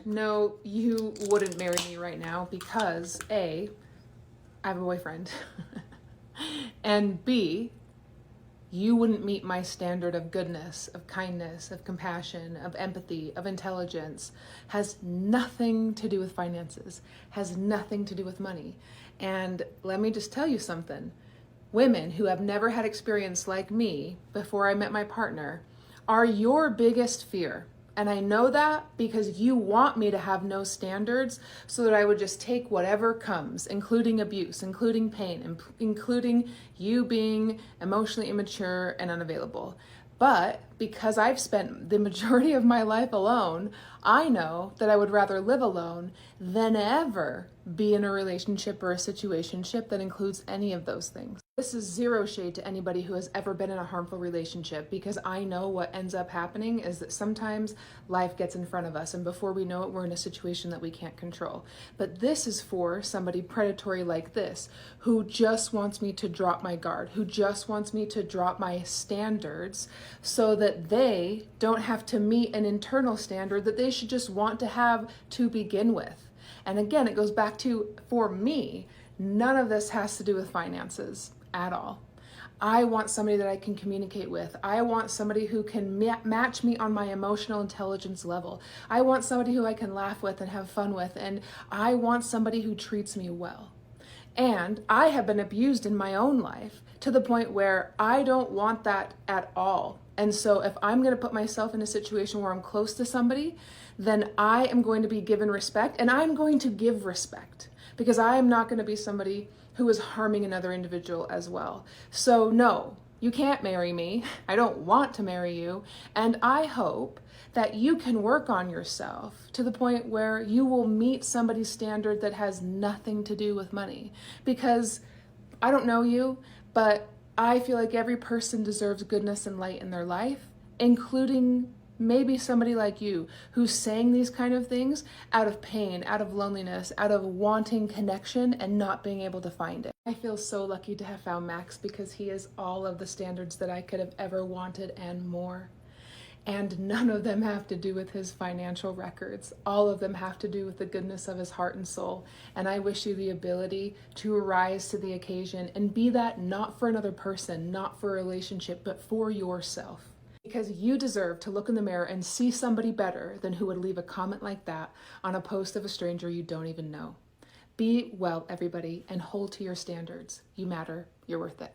no, you wouldn't marry me right now because A, I have a boyfriend, and B, you wouldn't meet my standard of goodness, of kindness, of compassion, of empathy, of intelligence. Has nothing to do with finances, has nothing to do with money. And let me just tell you something. Women who have never had experience like me before I met my partner are your biggest fear. And I know that because you want me to have no standards so that I would just take whatever comes, including abuse, including pain, including you being emotionally immature and unavailable. But because I've spent the majority of my life alone, I know that I would rather live alone than ever be in a relationship or a situationship that includes any of those things. This is zero shade to anybody who has ever been in a harmful relationship, because I know what ends up happening is that sometimes life gets in front of us and before we know it, we're in a situation that we can't control. But this is for somebody predatory like this, who just wants me to drop my guard, who just wants me to drop my standards so that they don't have to meet an internal standard that they should just want to have to begin with. And again, it goes back to, for me, none of this has to do with finances at all. I want somebody that I can communicate with. I want somebody who can match me on my emotional intelligence level. I want somebody who I can laugh with and have fun with. And I want somebody who treats me well. And I have been abused in my own life to the point where I don't want that at all. And so if I'm going to put myself in a situation where I'm close to somebody, then I am going to be given respect, and I'm going to give respect, because I am not going to be somebody who is harming another individual as well. So no, you can't marry me. I don't want to marry you. And I hope that you can work on yourself to the point where you will meet somebody's standard that has nothing to do with money. Because I don't know you, but I feel like every person deserves goodness and light in their life, including maybe somebody like you who's saying these kind of things out of pain, out of loneliness, out of wanting connection and not being able to find it. I feel so lucky to have found Max, because he is all of the standards that I could have ever wanted and more. And none of them have to do with his financial records. All of them have to do with the goodness of his heart and soul. And I wish you the ability to rise to the occasion and be that, not for another person, not for a relationship, but for yourself. Because you deserve to look in the mirror and see somebody better than who would leave a comment like that on a post of a stranger you don't even know. Be well, everybody, and hold to your standards. You matter. You're worth it.